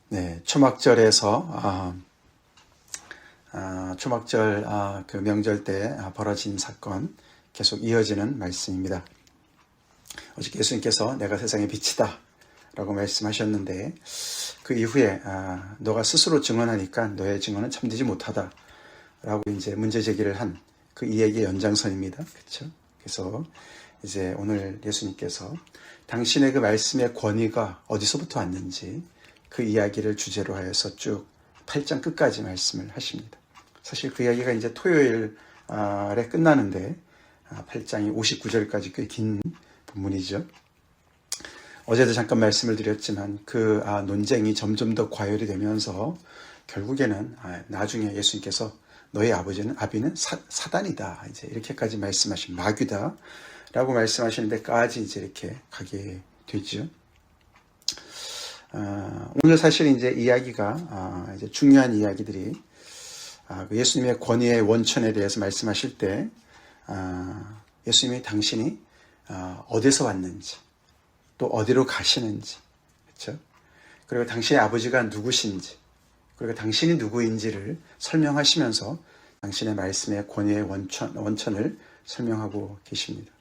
네, 초막절에서 초막절 그 명절 때 벌어진 사건 계속 이어지는 말씀입니다. 어저께 예수님께서 내가 세상의 빛이다 라고 말씀하셨는데 그 이후에 너가 스스로 증언하니까 너의 증언은 참되지 못하다 라고 이제 문제 제기를 한 그 이야기의 연장선입니다. 그렇죠? 그래서 이제 오늘 예수님께서 당신의 그 말씀의 권위가 어디서부터 왔는지 그 이야기를 주제로 하여서 쭉 8장 끝까지 말씀을 하십니다. 사실 그 이야기가 이제 토요일에 끝나는데 8장이 59절까지 꽤 긴 본문이죠. 어제도 잠깐 말씀을 드렸지만 그 논쟁이 점점 더 과열이 되면서 결국에는 나중에 예수님께서 너의 아비는 사단이다. 이제 이렇게까지 말씀하신 마귀다. 라고 말씀하시는 데까지 이제 이렇게 가게 되죠. 오늘 사실 이제 이야기가 이제 중요한 이야기들이 예수님의 권위의 원천에 대해서 말씀하실 때 예수님이 당신이 어디서 왔는지 또 어디로 가시는지 그렇죠? 그리고 당신의 아버지가 누구신지 그리고 당신이 누구인지를 설명하시면서 당신의 말씀의 권위의 원천을 설명하고 계십니다.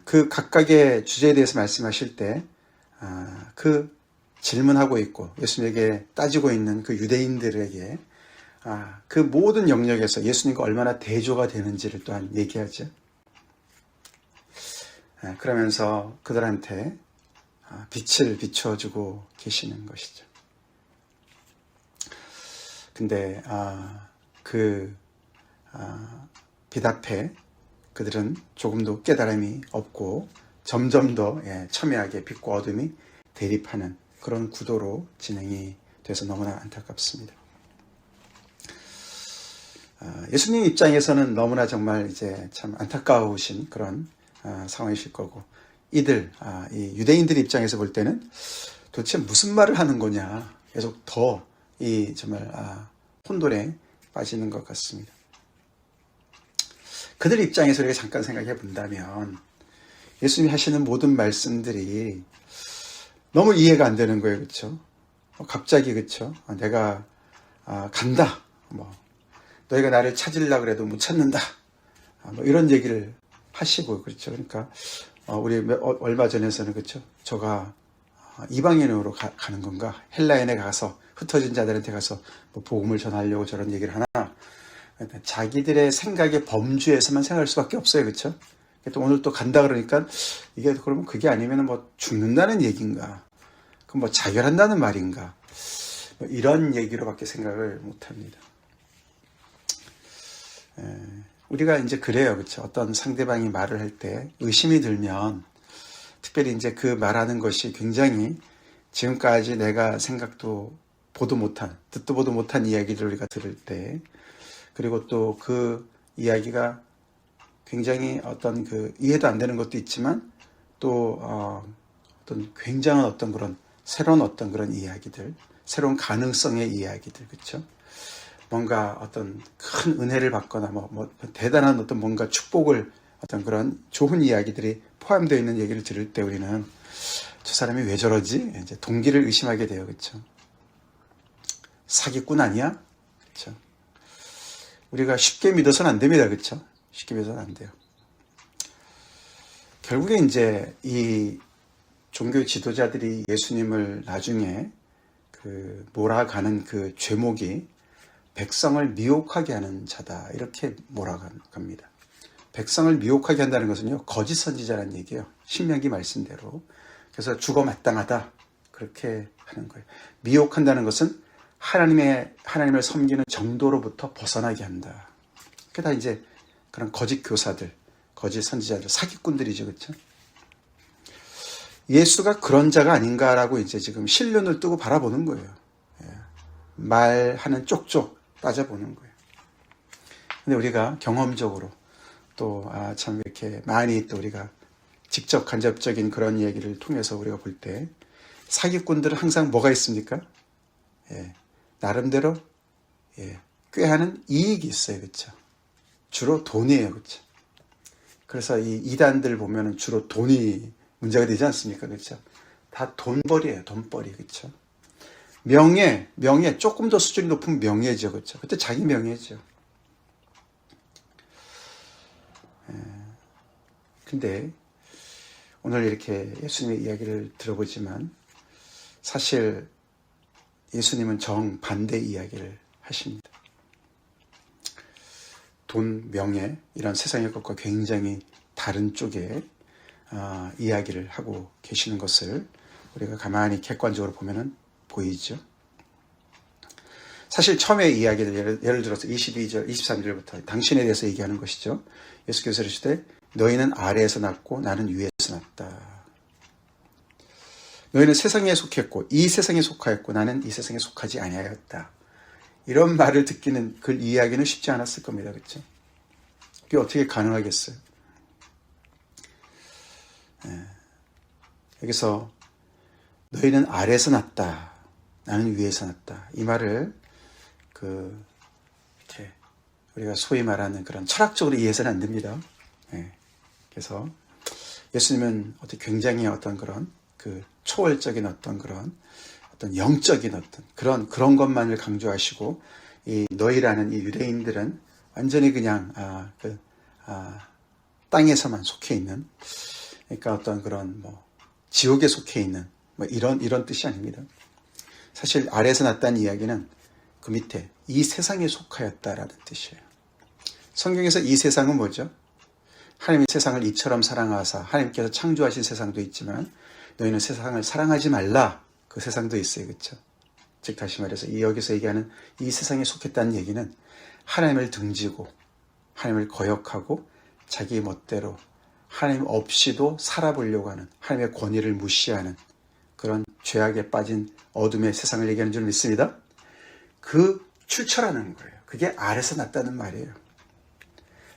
그 각각의 주제에 대해서 말씀하실 때 그 질문하고 있고 예수님에게 따지고 있는 그 유대인들에게 그 모든 영역에서 예수님과 얼마나 대조가 되는지를 또한 얘기하죠. 그러면서 그들한테 빛을 비춰주고 계시는 것이죠. 근데 그 빛 앞에 그들은 조금도 깨달음이 없고 점점 더 첨예하게 빛과 어둠이 대립하는 그런 구도로 진행이 돼서 너무나 안타깝습니다. 예수님 입장에서는 너무나 정말 이제 참 안타까우신 그런 상황이실 거고 이들 이 유대인들 입장에서 볼 때는 도대체 무슨 말을 하는 거냐 계속 더 이 정말 혼돈에 빠지는 것 같습니다. 그들 입장에서 우리가 잠깐 생각해 본다면 예수님이 하시는 모든 말씀들이 너무 이해가 안 되는 거예요. 그렇죠? 갑자기 그렇죠? 내가 간다. 너희가 나를 찾으려고 해도 못 찾는다. 이런 얘기를 하시고 그렇죠. 그러니까 우리 얼마 전에서는 그렇죠. 저가 이방인으로 가는 건가? 헬라인에 가서 흩어진 자들한테 가서 복음을 전하려고 저런 얘기를 하나? 자기들의 생각의 범주에서만 생각할 수밖에 없어요. 그렇죠? 또 오늘 또 간다 그러니까 이게 그러면 그게 아니면 죽는다는 얘기인가? 그럼 자결한다는 말인가? 이런 얘기로밖에 생각을 못 합니다. 우리가 이제 그래요. 그렇죠? 어떤 상대방이 말을 할 때 의심이 들면 특별히 이제 그 말하는 것이 굉장히 지금까지 내가 생각도 보도 못한, 듣도 보도 못한 이야기를 우리가 들을 때 그리고 또 그 이야기가 굉장히 어떤 그 이해도 안 되는 것도 있지만 또 어떤 굉장한 어떤 그런 새로운 어떤 그런 이야기들, 새로운 가능성의 이야기들, 그렇죠? 뭔가 어떤 큰 은혜를 받거나 대단한 어떤 뭔가 축복을 어떤 그런 좋은 이야기들이 포함되어 있는 얘기를 들을 때 우리는 저 사람이 왜 저러지? 이제 동기를 의심하게 돼요, 그렇죠? 사기꾼 아니야? 그렇죠? 우리가 쉽게 믿어서는 안 됩니다, 그렇죠? 쉽게 믿어서는 안 돼요. 결국에 이제 이 종교 지도자들이 예수님을 나중에 그 몰아가는 그 죄목이 백성을 미혹하게 하는 자다 이렇게 몰아갑니다. 백성을 미혹하게 한다는 것은요 거짓 선지자라는 얘기예요. 신명기 말씀대로. 그래서 죽어 마땅하다 그렇게 하는 거예요. 미혹한다는 것은 하나님을 섬기는 정도로부터 벗어나게 한다. 그게 다 이제 그런 거짓 교사들, 거짓 선지자들, 사기꾼들이죠, 그렇죠? 예수가 그런 자가 아닌가라고 이제 지금 실눈을 뜨고 바라보는 거예요. 말하는 쪽쪽 따져보는 거예요. 근데 우리가 경험적으로 또 참 이렇게 많이 또 우리가 직접 간접적인 그런 얘기를 통해서 우리가 볼 때 사기꾼들은 항상 뭐가 있습니까? 나름대로 꾀하는 이익이 있어요, 그렇죠? 주로 돈이에요, 그렇죠? 그래서 이 이단들 보면은 주로 돈이 문제가 되지 않습니까, 그렇죠? 다 돈벌이에요. 돈벌이. 그렇죠? 명예 조금 더 수준이 높은 명예죠. 그렇죠? 그때 자기 명예죠. 근데 오늘 이렇게 예수님의 이야기를 들어보지만 사실 예수님은 정반대 이야기를 하십니다. 돈, 명예 이런 세상의 것과 굉장히 다른 쪽에 이야기를 하고 계시는 것을 우리가 가만히 객관적으로 보면 보이죠. 사실 처음에 이야기를 예를 들어서 22절, 23절부터 당신에 대해서 얘기하는 것이죠. 예수께서 이르시되 너희는 아래에서 났고 나는 위에서 났다. 너희는 세상에 속했고 이 세상에 속하였고 나는 이 세상에 속하지 아니하였다. 이런 말을 듣기는 그 이야기는 쉽지 않았을 겁니다. 그렇죠? 그게 어떻게 가능하겠어요? 여기서 너희는 아래에서 났다. 나는 위에서 났다. 이 말을 이렇게 우리가 소위 말하는 그런 철학적으로 이해해서는 안 됩니다. 그래서 예수님은 굉장히 어떤 그런 초월적인 어떤 영적인 그런 것만을 강조하시고 이 너희라는 이 유대인들은 완전히 그냥 땅에서만 속해 있는, 그러니까 어떤 그런 지옥에 속해 있는 이런 뜻이 아닙니다. 사실 아래에서 났다는 이야기는 그 밑에 이 세상에 속하였다라는 뜻이에요. 성경에서 이 세상은 뭐죠? 하나님이 세상을 이처럼 사랑하사 하나님께서 창조하신 세상도 있지만 너희는 세상을 사랑하지 말라 그 세상도 있어요. 그렇죠? 즉 다시 말해서 여기서 얘기하는 이 세상에 속했다는 얘기는 하나님을 등지고 하나님을 거역하고 자기 멋대로 하나님 없이도 살아보려고 하는, 하나님의 권위를 무시하는 그런 죄악에 빠진 어둠의 세상을 얘기하는 줄 믿습니다. 그 출처라는 거예요. 그게 아래서 났다는 말이에요.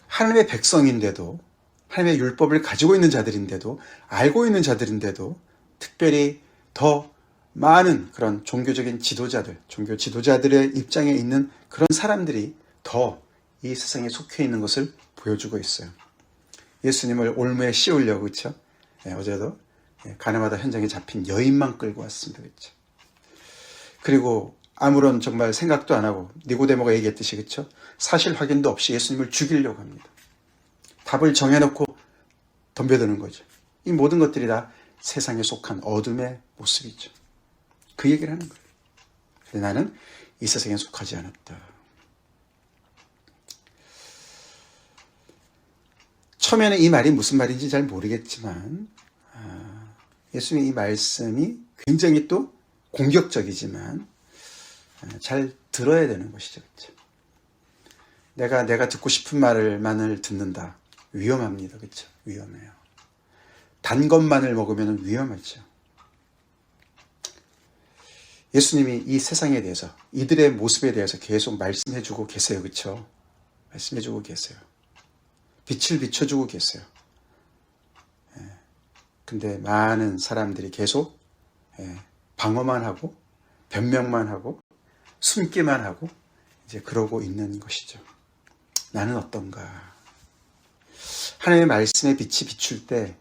하나님의 백성인데도, 하나님의 율법을 가지고 있는 자들인데도, 알고 있는 자들인데도, 특별히 더 많은 그런 종교적인 지도자들, 종교 지도자들의 입장에 있는 그런 사람들이 더 이 세상에 속해 있는 것을 보여주고 있어요. 예수님을 올무에 씌우려고, 그렇죠? 어제도 가나마다 현장에 잡힌 여인만 끌고 왔습니다. 그렇죠? 그리고 아무런 정말 생각도 안 하고 니고데모가 얘기했듯이, 그렇죠? 사실 확인도 없이 예수님을 죽이려고 합니다. 답을 정해놓고 덤벼드는 거죠. 이 모든 것들이 다 세상에 속한 어둠의 모습이죠. 그 얘기를 하는 거예요. 그래서 나는 이 세상에 속하지 않았다. 처음에는 이 말이 무슨 말인지 잘 모르겠지만 예수님의 이 말씀이 굉장히 또 공격적이지만 잘 들어야 되는 것이죠. 그렇죠? 내가 듣고 싶은 말만을 듣는다. 위험합니다. 그렇죠? 위험해요. 단 것만을 먹으면 위험하죠. 예수님이 이 세상에 대해서, 이들의 모습에 대해서 계속 말씀해주고 계세요. 그렇죠? 말씀해주고 계세요. 빛을 비춰주고 계세요. 근데 많은 사람들이 계속 방어만 하고 변명만 하고 숨기만 하고 이제 그러고 있는 것이죠. 나는 어떤가? 하나님의 말씀의 빛이 비출 때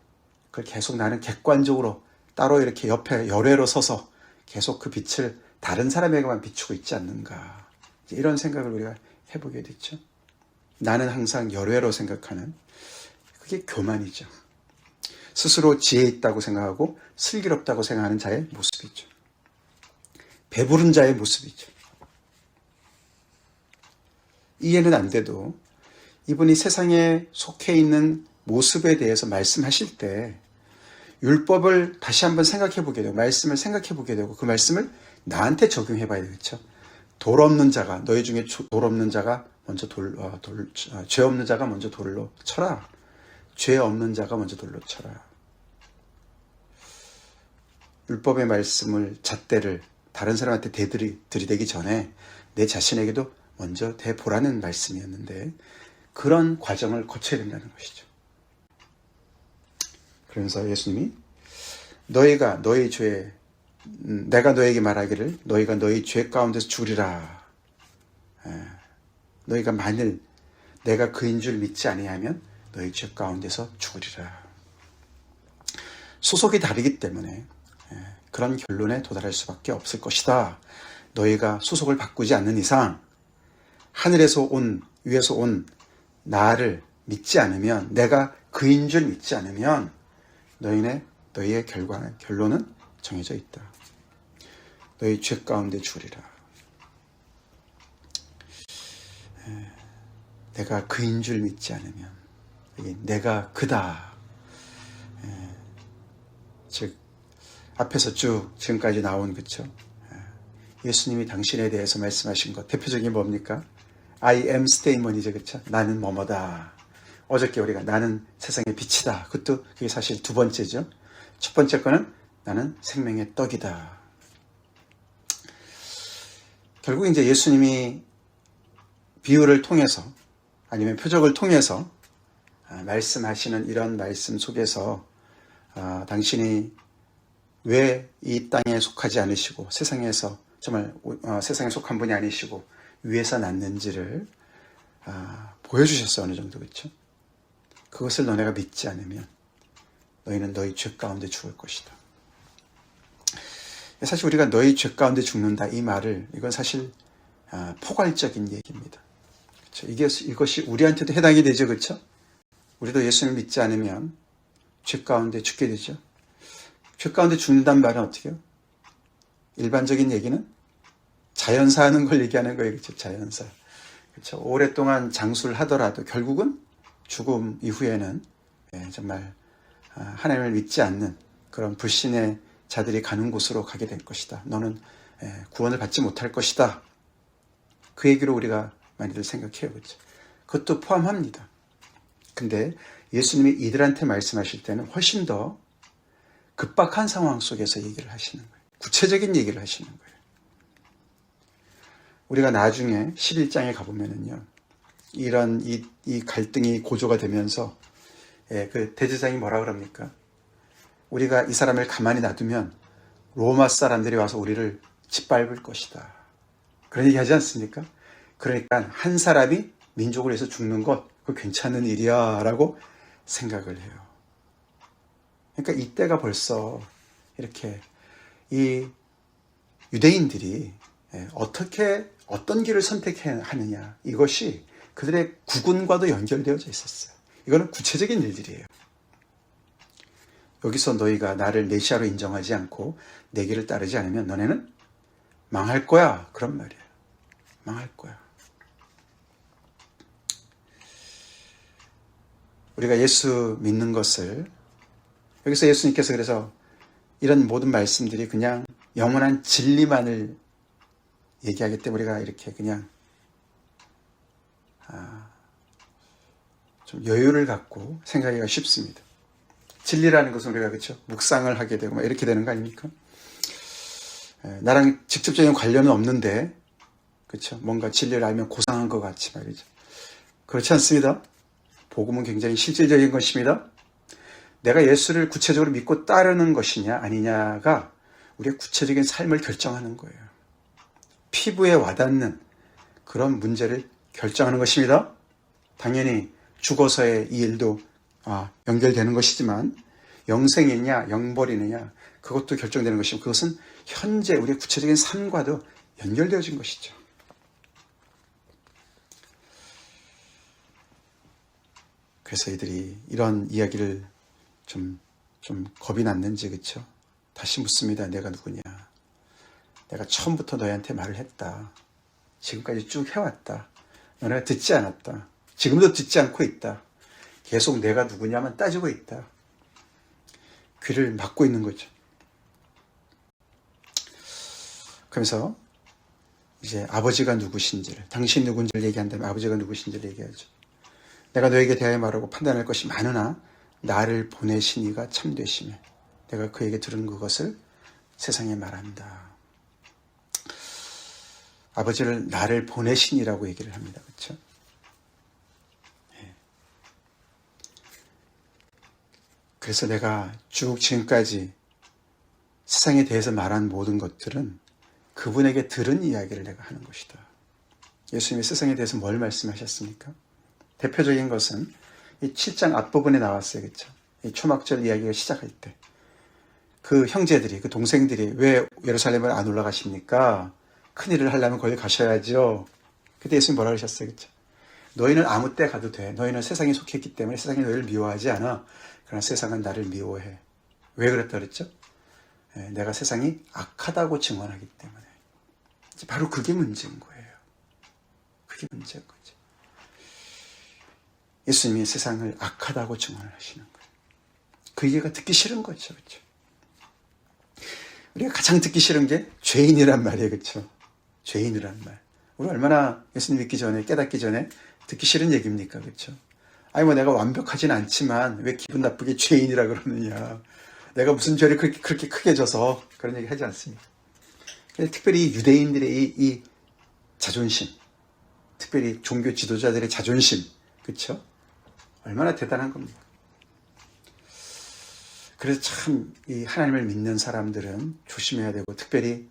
그걸 계속 나는 객관적으로 따로 이렇게 옆에 열애로 서서 계속 그 빛을 다른 사람에게만 비추고 있지 않는가? 이런 생각을 우리가 해보게 됐죠. 나는 항상 열애로 생각하는, 그게 교만이죠. 스스로 지혜 있다고 생각하고 슬기롭다고 생각하는 자의 모습이죠. 배부른 자의 모습이죠. 이해는 안 돼도 이분이 세상에 속해 있는 모습에 대해서 말씀하실 때 율법을 다시 한번 생각해 보게 되고 말씀을 생각해 보게 되고 그 말씀을 나한테 적용해 봐야 되겠죠. 돌 없는 자가, 너희 중에 돌 없는 자가 먼저 죄 없는 자가 먼저 돌로 쳐라. 죄 없는 자가 먼저 돌로 쳐라. 율법의 말씀을, 잣대를 다른 사람한테 들이대기 전에 내 자신에게도 먼저 대보라는 말씀이었는데 그런 과정을 거쳐야 된다는 것이죠. 그러면서 예수님이 너희가 너희 죄, 내가 너에게 말하기를 너희가 너희 죄 가운데서 죽으리라. 너희가 만일 내가 그인 줄 믿지 아니하면 너희 죄 가운데서 죽으리라. 소속이 다르기 때문에 그런 결론에 도달할 수밖에 없을 것이다. 너희가 소속을 바꾸지 않는 이상 하늘에서 온 위에서 온 나를 믿지 않으면, 내가 그인 줄 믿지 않으면 너희의 결론은 정해져 있다. 너희 죄 가운데 죽으리라. 내가 그인 줄 믿지 않으면, 내가 그다. 즉 앞에서 쭉 지금까지 나온, 그쵸? 예수님이 당신에 대해서 말씀하신 것, 대표적인 뭡니까? I am statement이죠, 그쵸? 나는 뭐뭐다. 어저께 우리가 나는 세상의 빛이다. 그게 사실 두 번째죠. 첫 번째 거는 나는 생명의 떡이다. 결국 이제 예수님이 비유를 통해서 아니면 표적을 통해서 말씀하시는 이런 말씀 속에서 당신이 왜 이 땅에 속하지 않으시고 세상에서 정말 세상에 속한 분이 아니시고 위에서 났는지를 보여주셨어요. 어느 정도, 그렇죠? 그것을 너네가 믿지 않으면 너희는 너희 죄 가운데 죽을 것이다. 사실 우리가 너희 죄 가운데 죽는다, 이 말을, 이건 사실 포괄적인 얘기입니다. 그렇죠? 이것이 우리한테도 해당이 되죠, 그렇죠? 우리도 예수님을 믿지 않으면 죄 가운데 죽게 되죠. 죄 가운데 죽는다는 말은 어떻게 해요? 일반적인 얘기는 자연사 하는 걸 얘기하는 거예요. 그렇죠? 자연사. 그렇죠? 오랫동안 장수를 하더라도 결국은 죽음 이후에는 정말 하나님을 믿지 않는 그런 불신의 자들이 가는 곳으로 가게 될 것이다. 너는 구원을 받지 못할 것이다. 그 얘기로 우리가 많이들 생각해요. 그렇죠? 그것도 포함합니다. 근데 예수님이 이들한테 말씀하실 때는 훨씬 더 급박한 상황 속에서 얘기를 하시는 거예요. 구체적인 얘기를 하시는 거예요. 우리가 나중에 11장에 가보면은요, 이런 이 갈등이 고조가 되면서 그 대제사장이 뭐라 그럽니까? 우리가 이 사람을 가만히 놔두면 로마 사람들이 와서 우리를 짓밟을 것이다. 그런 얘기 하지 않습니까? 그러니까 한 사람이 민족을 위해서 죽는 것, 그거 괜찮은 일이야 라고 생각을 해요. 그러니까 이때가 벌써 이렇게 이 유대인들이 어떤 길을 선택하느냐, 이것이 그들의 구군과도 연결되어져 있었어요. 이거는 구체적인 일들이에요. 여기서 너희가 나를 메시아로 인정하지 않고 내 길을 따르지 않으면 너네는 망할 거야. 그런 말이에요. 망할 거야. 우리가 예수 믿는 것을, 여기서 예수님께서 그래서 이런 모든 말씀들이 그냥 영원한 진리만을 얘기하기 때문에 우리가 이렇게 그냥 좀 여유를 갖고 생각하기가 쉽습니다. 진리라는 것은 우리가, 그렇죠? 묵상을 하게 되고 막 이렇게 되는 거 아닙니까? 나랑 직접적인 관련은 없는데, 그렇죠? 뭔가 진리를 알면 고상한 것 같이 말이죠. 그렇지 않습니다. 복음은 굉장히 실질적인 것입니다. 내가 예수를 구체적으로 믿고 따르는 것이냐 아니냐가 우리의 구체적인 삶을 결정하는 거예요. 피부에 와닿는 그런 문제를 결정하는 것입니다. 당연히 죽어서의 이 일도 연결되는 것이지만 영생이냐 영벌이느냐 그것도 결정되는 것이고, 그것은 현재 우리의 구체적인 삶과도 연결되어진 것이죠. 그래서 이들이 이런 이야기를 좀 겁이 났는지, 그렇죠? 다시 묻습니다. 내가 누구냐? 내가 처음부터 너희한테 말을 했다. 지금까지 쭉 해왔다. 너네가 듣지 않았다. 지금도 듣지 않고 있다. 계속 내가 누구냐만 따지고 있다. 귀를 막고 있는 거죠. 그러면서 이제 아버지가 누구신지를, 당신 누군지를 얘기한다면 아버지가 누구신지를 얘기하죠. 내가 너에게 대하여 말하고 판단할 것이 많으나 나를 보내신 이가 참되시며 내가 그에게 들은 그것을 세상에 말한다. 아버지를 나를 보내신이라고 얘기를 합니다. 그렇죠? 그래서 내가 쭉 지금까지 세상에 대해서 말한 모든 것들은 그분에게 들은 이야기를 내가 하는 것이다. 예수님이 세상에 대해서 뭘 말씀하셨습니까? 대표적인 것은 이 7장 앞부분에 나왔어요. 그렇죠? 이 초막절 이야기가 시작할 때 그 형제들이, 그 동생들이 왜 예루살렘을 안 올라가십니까? 큰일을 하려면 거기 가셔야죠. 그때 예수님 뭐라 그러셨어요? 그렇죠? 너희는 아무 때 가도 돼. 너희는 세상에 속해 있기 때문에 세상이 너희를 미워하지 않아. 그러나 세상은 나를 미워해. 왜 그랬다 그랬죠? 내가 세상이 악하다고 증언하기 때문에. 바로 그게 문제인 거예요. 그게 문제인 거죠. 예수님이 세상을 악하다고 증언을 하시는 거예요. 그 얘기가 듣기 싫은 거죠. 그렇죠? 우리가 가장 듣기 싫은 게 죄인이란 말이에요. 그렇죠? 죄인이란 말. 우리 얼마나 예수님 믿기 전에, 깨닫기 전에 듣기 싫은 얘기입니까? 그렇죠? 아니 뭐 내가 완벽하진 않지만 왜 기분 나쁘게 죄인이라 그러느냐. 내가 무슨 죄를 그렇게 크게 져서 그런 얘기 하지 않습니다. 특별히 유대인들의 이 자존심, 특별히 종교 지도자들의 자존심, 그렇죠? 얼마나 대단한 겁니까? 그래서 참 이 하나님을 믿는 사람들은 조심해야 되고, 특별히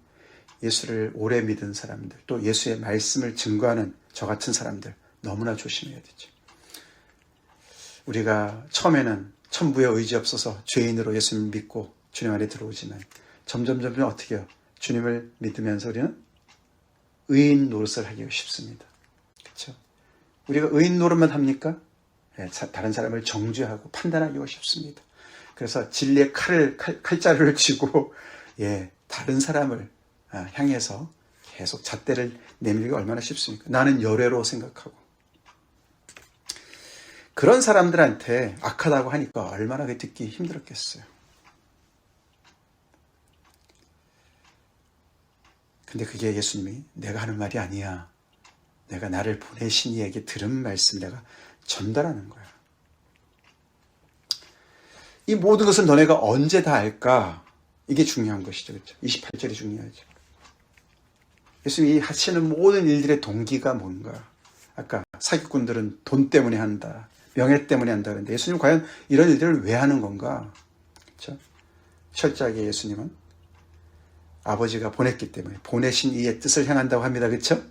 예수를 오래 믿은 사람들, 또 예수의 말씀을 증거하는 저 같은 사람들 너무나 조심해야 되죠. 우리가 처음에는 천부에 의지 없어서 죄인으로 예수님을 믿고 주님 안에 들어오지만 점점 어떻게 해요? 주님을 믿으면서 우리는 의인 노릇을 하기 쉽습니다. 그렇죠? 우리가 의인 노릇만 합니까? 다른 사람을 정죄하고 판단하기가 쉽습니다. 그래서 진리의 칼자루를 쥐고 다른 사람을 향해서 계속 잣대를 내밀기가 얼마나 쉽습니까? 나는 열애로 생각하고. 그런 사람들한테 악하다고 하니까 얼마나 듣기 힘들었겠어요. 근데 그게 예수님이 내가 하는 말이 아니야. 내가 나를 보내신 이에게 들은 말씀을 내가 전달하는 거야. 이 모든 것을 너네가 언제 다 알까? 이게 중요한 것이죠. 그렇죠? 28절이 중요하죠. 예수님이 하시는 모든 일들의 동기가 뭔가? 아까 사기꾼들은 돈 때문에 한다. 명예 때문에 한다. 그런데 예수님 과연 이런 일들을 왜 하는 건가? 그렇죠? 철저하게 예수님은 아버지가 보냈기 때문에 보내신 이의 뜻을 행한다고 합니다. 그렇죠?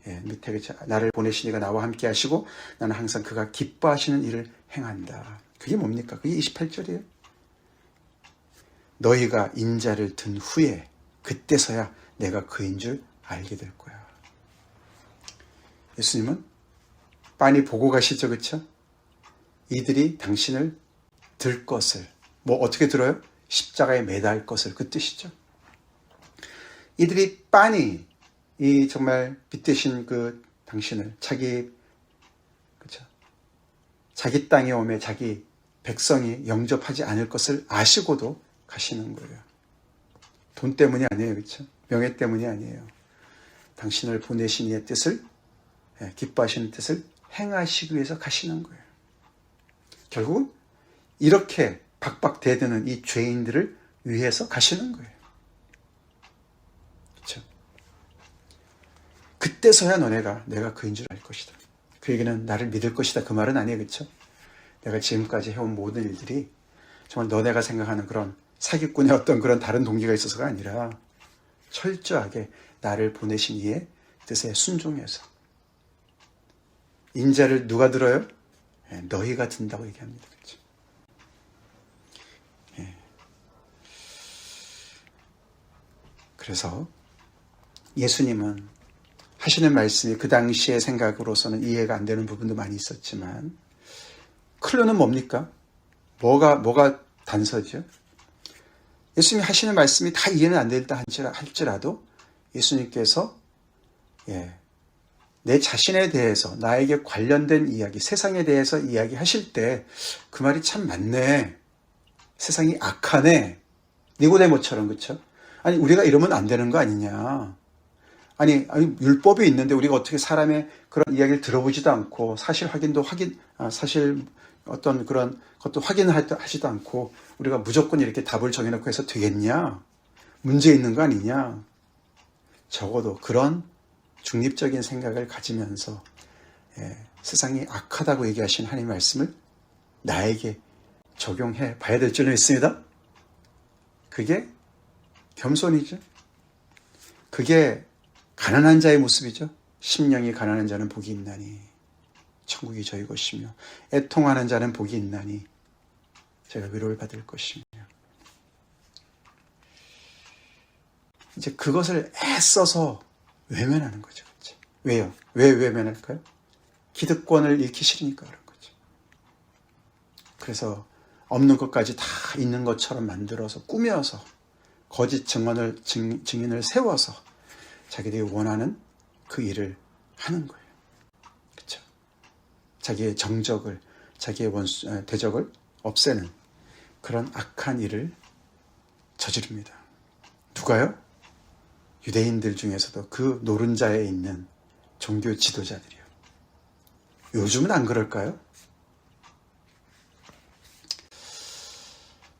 밑에 그렇죠? 나를 보내신 이가 나와 함께 하시고 나는 항상 그가 기뻐하시는 일을 행한다. 그게 뭡니까? 그게 28절이에요. 너희가 인자를 든 후에 그때서야 내가 그인 줄 알게 될 거야. 예수님은 빤히 보고 가시죠. 그렇죠? 이들이 당신을 들 것을, 뭐 어떻게 들어요? 십자가에 매달 것을, 그 뜻이죠. 이들이 빤히 이 정말 빛되신 그 당신을 자기 땅에 오매 자기 백성이 영접하지 않을 것을 아시고도 가시는 거예요. 돈 때문이 아니에요. 그렇죠? 명예 때문이 아니에요. 당신을 보내신 이의 뜻을, 기뻐하시는 뜻을 행하시기 위해서 가시는 거예요. 결국 이렇게 박박 대드는 이 죄인들을 위해서 가시는 거예요. 그렇죠? 그때서야 너네가 내가 그인 줄 알 것이다. 그 얘기는 나를 믿을 것이다. 그 말은 아니에요. 그렇죠? 내가 지금까지 해온 모든 일들이 정말 너네가 생각하는 그런 사기꾼의 어떤 그런 다른 동기가 있어서가 아니라 철저하게 나를 보내신 이의 뜻에 순종해서. 인자를 누가 들어요? 너희가 든다고 얘기합니다. 그렇죠? 그래서 예수님은 하시는 말씀이 그 당시의 생각으로서는 이해가 안 되는 부분도 많이 있었지만 클루는 뭡니까? 뭐가 단서죠? 예수님이 하시는 말씀이 다 이해는 안 된다 할지라도 예수님께서 내 자신에 대해서 나에게 관련된 이야기, 세상에 대해서 이야기하실 때 그 말이 참 맞네. 세상이 악하네. 니고데모처럼, 그렇죠? 아니 우리가 이러면 안 되는 거 아니냐. 아니 율법이 있는데 우리가 어떻게 사람의 그런 이야기를 들어보지도 않고 사실 어떤 그런 것도 확인을 하지도 않고 우리가 무조건 이렇게 답을 정해놓고 해서 되겠냐? 문제 있는 거 아니냐? 적어도 그런 중립적인 생각을 가지면서 세상이 악하다고 얘기하신 하나님의 말씀을 나에게 적용해 봐야 될 줄은 있습니다. 그게 겸손이죠. 그게 가난한 자의 모습이죠. 심령이 가난한 자는 복이 있나니 천국이 저희 것이며 애통하는 자는 복이 있나니 제가 위로를 받을 것이며. 이제 그것을 애써서 외면하는 거죠. 그렇죠? 왜요? 왜 외면할까요? 기득권을 잃기 싫으니까 그런 거죠. 그래서 없는 것까지 다 있는 것처럼 만들어서 꾸며서 거짓 증인을 세워서 자기들이 원하는 그 일을 하는 거예요. 그렇죠? 자기의 정적을, 자기의 대적을 없애는 그런 악한 일을 저지릅니다. 누가요? 유대인들 중에서도 그 노른자에 있는 종교 지도자들이요. 요즘은 안 그럴까요?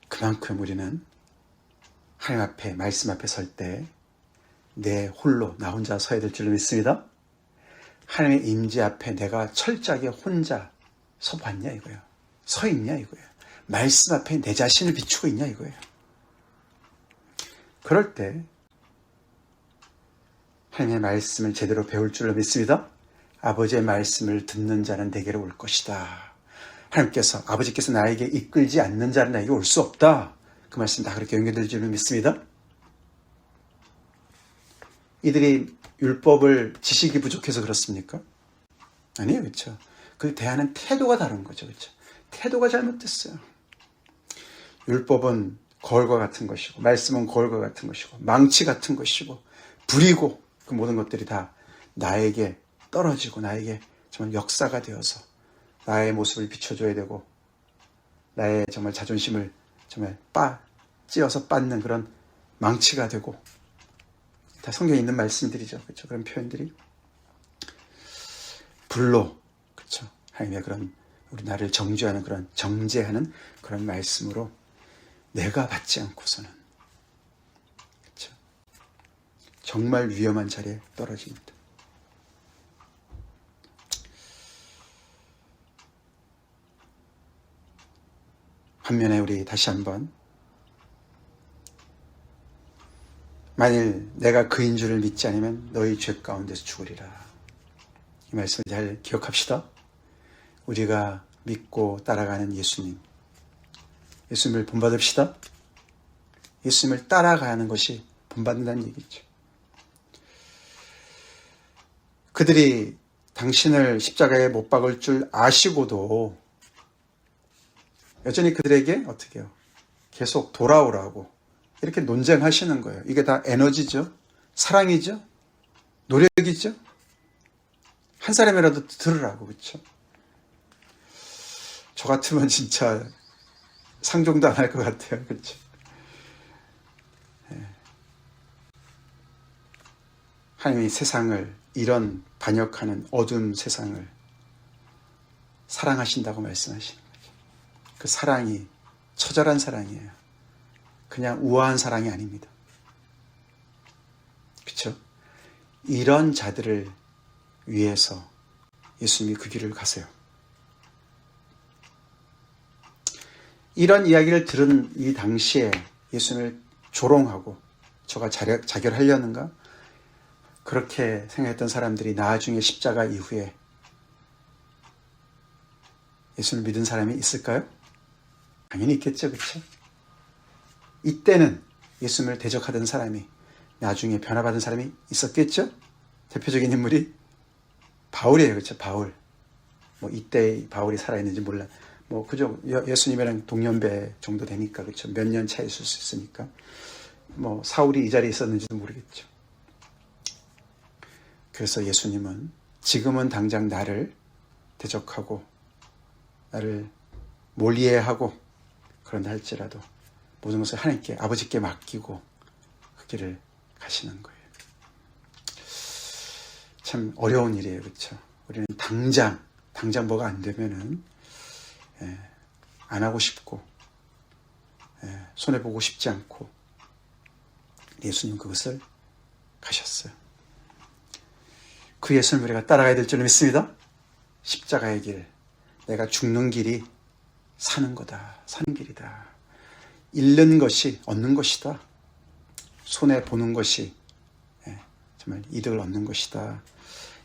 그만큼 우리는 하나님 앞에, 말씀 앞에 설 때 내 홀로, 나 혼자 서야 될 줄로 믿습니다. 하나님의 임재 앞에 내가 철저하게 혼자 서봤냐 이거예요. 서 있냐 이거예요. 말씀 앞에 내 자신을 비추고 있냐 이거예요. 그럴 때 하나님의 말씀을 제대로 배울 줄로 믿습니다. 아버지의 말씀을 듣는 자는 내게로 올 것이다. 하나님께서, 아버지께서 나에게 이끌지 않는 자는 나에게 올 수 없다. 그 말씀 다 그렇게 연결될 줄로 믿습니다. 이들이 율법을 지식이 부족해서 그렇습니까? 아니에요. 그렇죠? 그 대하는 태도가 다른 거죠. 그렇죠? 태도가 잘못됐어요. 율법은 거울과 같은 것이고, 말씀은 거울과 같은 것이고, 망치 같은 것이고, 불이고, 그 모든 것들이 다 나에게 떨어지고, 나에게 정말 역사가 되어서 나의 모습을 비춰줘야 되고, 나의 정말 자존심을 정말 찧어서 빻는 그런 망치가 되고, 다 성경에 있는 말씀들이죠. 그렇죠? 그런 표현들이. 불로, 그렇죠? 하나님의 그런, 우리 나를 정죄하는 그런, 정죄하는 그런 말씀으로 내가 받지 않고서는, 그렇죠? 정말 위험한 자리에 떨어집니다. 반면에 우리 다시 한번, 만일 내가 그인 줄을 믿지 않으면 너희 죄 가운데서 죽으리라. 이 말씀을 잘 기억합시다. 우리가 믿고 따라가는 예수님, 예수님을 본받읍시다. 예수님을 따라가는 것이 본받는다는 얘기죠. 그들이 당신을 십자가에 못 박을 줄 아시고도 여전히 그들에게 어떻게 해요? 계속 돌아오라고 이렇게 논쟁하시는 거예요. 이게 다 에너지죠. 사랑이죠. 노력이죠. 한 사람이라도 들으라고. 그렇죠? 저 같으면 진짜 상종도 안 할 것 같아요. 그렇죠? 하나님이 세상을, 이런 반역하는 어두운 세상을 사랑하신다고 말씀하시는 거죠. 그 사랑이 처절한 사랑이에요. 그냥 우아한 사랑이 아닙니다. 그렇죠? 이런 자들을 위해서 예수님이 그 길을 가세요. 이런 이야기를 들은 이 당시에 예수님을 조롱하고 저가 자결하려는가? 그렇게 생각했던 사람들이 나중에 십자가 이후에 예수님을 믿은 사람이 있을까요? 당연히 있겠죠. 그렇죠? 이때는 예수님을 대적하던 사람이 나중에 변화받은 사람이 있었겠죠? 대표적인 인물이 바울이에요. 그렇죠? 바울. 뭐 이때 바울이 살아있는지 몰라. 뭐 그저 예수님이랑 동년배 정도 되니까, 그렇죠? 몇 년 차이 있을 수 있으니까. 뭐 사울이 이 자리에 있었는지도 모르겠죠. 그래서 예수님은 지금은 당장 나를 대적하고 나를 몰리해하고 그런다 할지라도 모든 것을 하나님께, 아버지께 맡기고 그 길을 가시는 거예요. 참 어려운 일이에요. 그렇죠? 우리는 당장 뭐가 안 되면은 안 하고 싶고 손해보고 싶지 않고, 예수님 그것을 가셨어요. 그 예수님을 우리가 따라가야 될 줄 믿습니다. 십자가의 길, 내가 죽는 길이 사는 거다, 사는 길이다. 잃는 것이 얻는 것이다. 손해보는 것이 정말 이득을 얻는 것이다.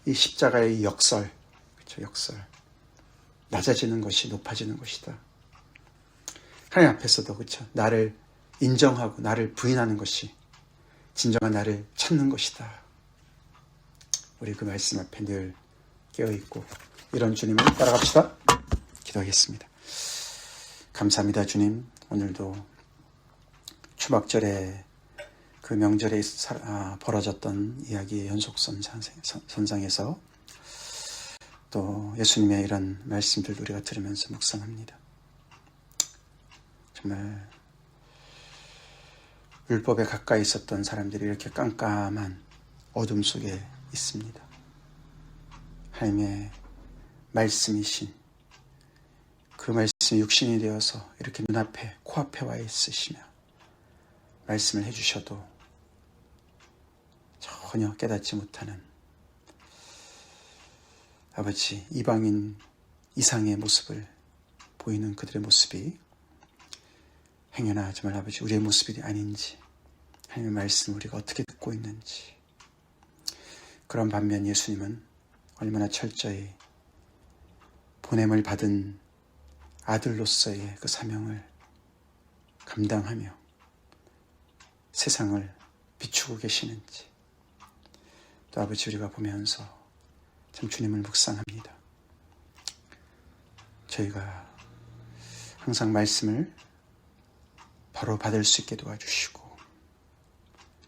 이 십자가의 역설, 그렇죠? 역설. 낮아지는 것이 높아지는 것이다. 하나님 앞에서도, 그렇죠? 나를 인정하고 나를 부인하는 것이 진정한 나를 찾는 것이다. 우리 그 말씀 앞에 늘 깨어있고 이런 주님을 따라갑시다. 기도하겠습니다. 감사합니다. 주님. 오늘도 추박절에 그 명절에 벌어졌던 이야기의 연속선상에서 또 예수님의 이런 말씀들도 우리가 들으면서 묵상합니다. 정말 율법에 가까이 있었던 사람들이 이렇게 깜깜한 어둠 속에 있습니다. 하나님의 말씀이신 그 말씀이 육신이 되어서 이렇게 눈앞에 코앞에 와 있으시며 말씀을 해주셔도 전혀 깨닫지 못하는 아버지 이방인 이상의 모습을 보이는 그들의 모습이 행여나 정말 아버지 우리의 모습이 아닌지 하나님의 말씀을 우리가 어떻게 듣고 있는지 그런 반면 예수님은 얼마나 철저히 보냄을 받은 아들로서의 그 사명을 감당하며 세상을 비추고 계시는지 또 아버지 우리가 보면서 참 주님을 묵상합니다. 저희가 항상 말씀을 바로 받을 수 있게 도와주시고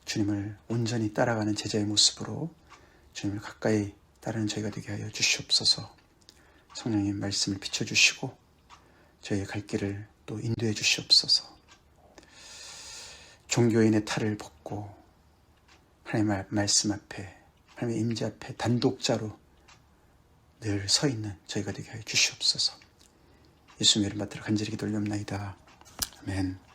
주님을 온전히 따라가는 제자의 모습으로 주님을 가까이 따르는 저희가 되게 하여 주시옵소서. 성령님 말씀을 비춰주시고 저희의 갈 길을 또 인도해 주시옵소서. 종교인의 탈을 벗고 하나님의 말씀 앞에 하나님의 임재 앞에 단독자로 늘 서 있는 저희가 되게 하여 주시옵소서. 예수님의 이름 받들어 간절히 기도 올리옵나이다. 아멘.